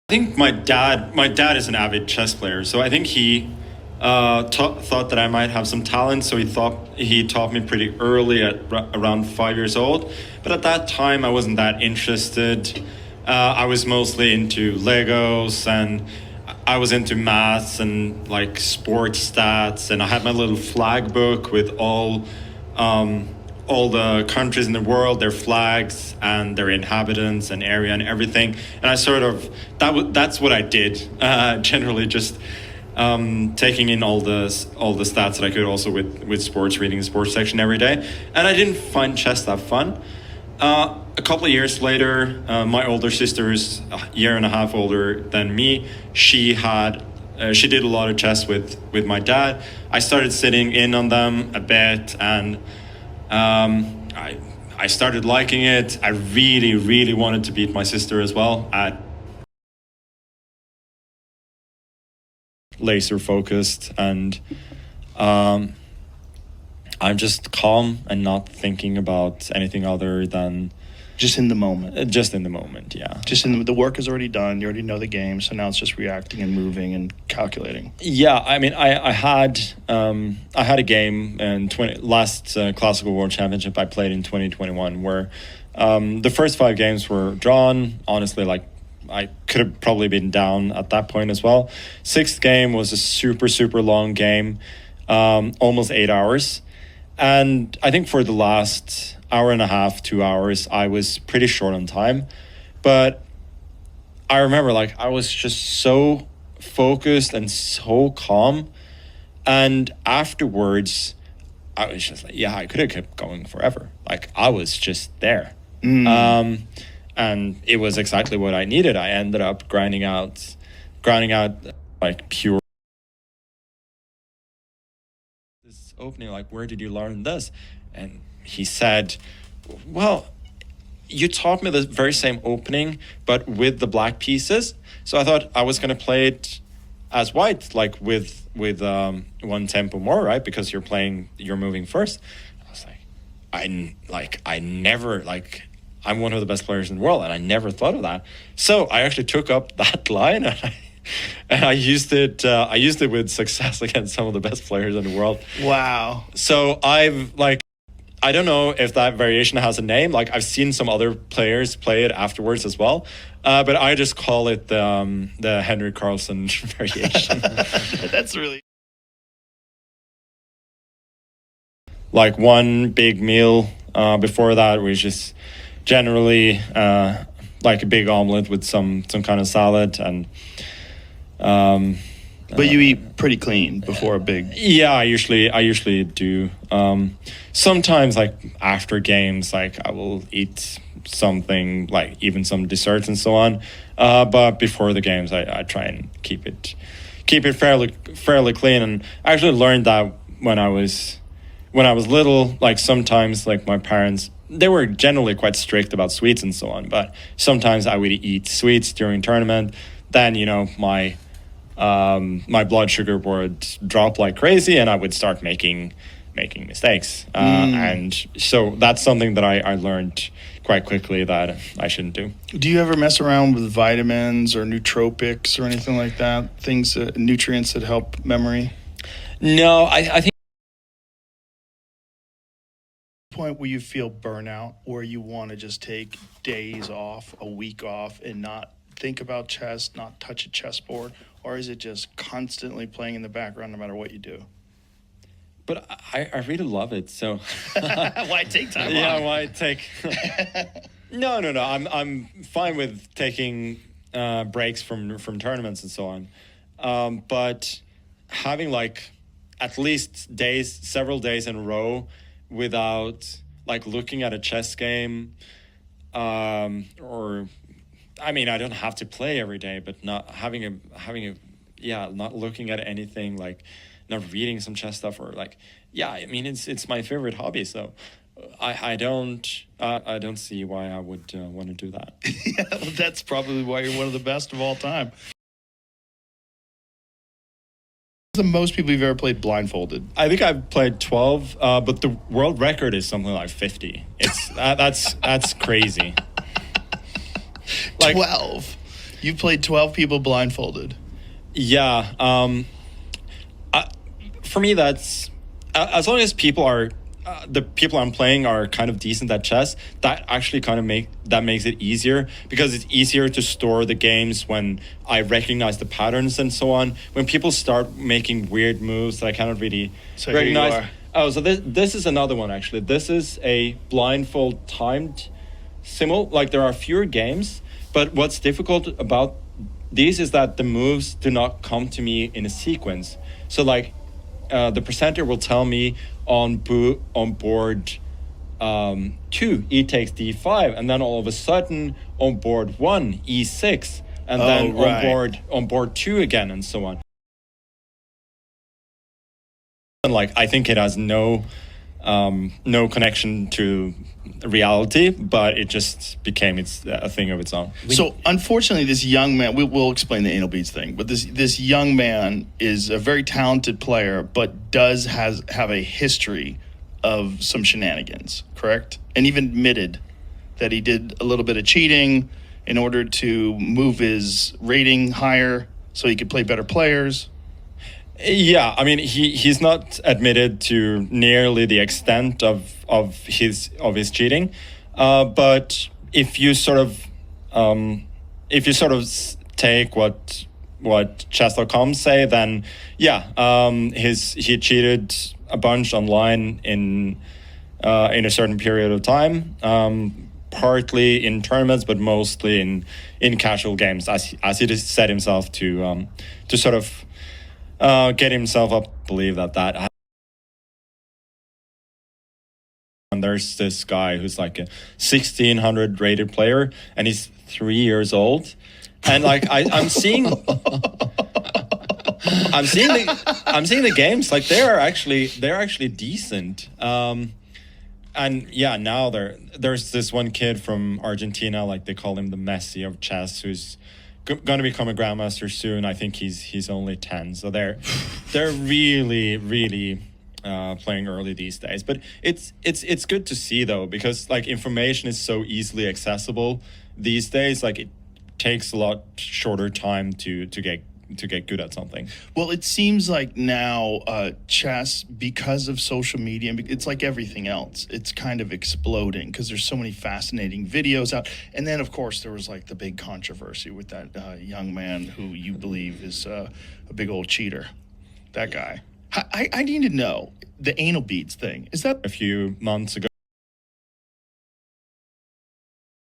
I think my dad is an avid chess player, so I think he thought that I might have some talent, so he taught me pretty early at around 5 years old. But at that time, I wasn't that interested. I was mostly into Legos, and I was into maths and like sports stats, and I had my little flag book with all the countries in the world, their flags and their inhabitants and area and everything. And I sort of that's what I did generally, just taking in all the stats that I could, also with sports, reading the sports section every day. And I didn't find chess that fun. A couple of years later, my older sister is a year and a half older than me. She did a lot of chess with my dad. I started sitting in on them a bit, and I started liking it. I really, really wanted to beat my sister as well at laser focused, and I'm just calm and not thinking about anything other than just in the moment. Just in the moment, yeah. Just the work is already done. You already know the game, so now it's just reacting and moving and calculating. Yeah, I mean, I had a game in last Classical World Championship I played in 2021 where the first 5 games were drawn. Honestly, like I could have probably been down at that point as well. 6th game was a super, super long game, almost 8 hours. And I think for the last hour and a half, 2 hours, I was pretty short on time. But I remember, like, I was just so focused and so calm. And afterwards, I was just like, yeah, I could have kept going forever. Like, I was just there. And it was exactly what I needed. I ended up grinding out like pure this opening, like, where did you learn this? And he said, well, you taught me the very same opening, but with the black pieces. So I thought I was going to play it as white, like with one tempo more, right? Because you're moving first. I was like, I'm one of the best players in the world, and I never thought of that. So I actually took up that line, and I used it. I used it with success against some of the best players in the world. Wow. So I don't know if that variation has a name. Like, I've seen some other players play it afterwards as well, but I just call it the Henry Carlsen variation. That's really like one big meal before that was just generally like a big omelet with some kind of salad, and but you eat pretty clean before a big. Yeah, I usually do. Sometimes, like after games, like I will eat something, like even some desserts and so on. But before the games, I try and keep it fairly clean. And I actually learned that when I was little. Like sometimes, like my parents, they were generally quite strict about sweets and so on. But sometimes I would eat sweets during tournament. Then my blood sugar would drop like crazy, and I would start making mistakes. And so that's something that I learned quite quickly that I shouldn't do. Do you ever mess around with vitamins or nootropics or anything like that? Things, nutrients that help memory? No, I think point where you feel burnout, where you want to just take days off, a week off, and not think about chess, not touch a chessboard, or is it just constantly playing in the background no matter what you do? But I really love it. So why take time off? Yeah, why take? No. I'm fine with taking breaks from tournaments and so on. But having like at least several days in a row without like looking at a chess game, or I mean, I don't have to play every day, but not not looking at anything, like not reading some chess stuff, or like, yeah, I mean, it's my favorite hobby, so I don't see why I would want to do that. Yeah, well, that's probably why you're one of the best of all time. The most people you've ever played blindfolded? I think I've played 12, but the world record is something like 50. It's that's crazy. 12. You've played 12 people blindfolded. Yeah. For me, that's as long as people are the people I'm playing are kind of decent at chess. That actually kind of makes it easier, because it's easier to store the games when I recognize the patterns and so on. When people start making weird moves that I cannot really recognize. Here you are. Oh, so this is another one actually. This is a blindfold timed simul. Like, there are fewer games, but what's difficult about these is that the moves do not come to me in a sequence. So like, the presenter will tell me on board 2, e takes d5, and then all of a sudden on board 1, e6, and then right. on board 2 again, and so on. And like, I think it has no connection to reality, but it just became a thing of its own. So unfortunately, this young man, we'll explain the anal beads thing, but this young man is a very talented player, but does have a history of some shenanigans, correct? And even admitted that he did a little bit of cheating in order to move his rating higher so he could play better players. Yeah, I mean, he's not admitted to nearly the extent of his cheating, but if you sort of take what chess.com say, then yeah, he cheated a bunch online in a certain period of time, partly in tournaments, but mostly in casual games, as he just said himself to sort of get himself up, believe that. And there's this guy who's like a 1600 rated player, and he's 3 years old, and like I'm seeing the games, like they're actually decent. And yeah, now there's this one kid from Argentina, like they call him the Messi of chess, who's going to become a grandmaster soon. I think he's only 10, so they're really playing early these days. But it's good to see though, because like information is so easily accessible these days. Like, it takes a lot shorter time to get good at something. Well, it seems like now chess, because of social media, it's like everything else. It's kind of exploding because there's so many fascinating videos out. And then, of course, there was like the big controversy with that young man who you believe is a big old cheater. That guy. I need to know the anal beads thing. Is that a few months ago?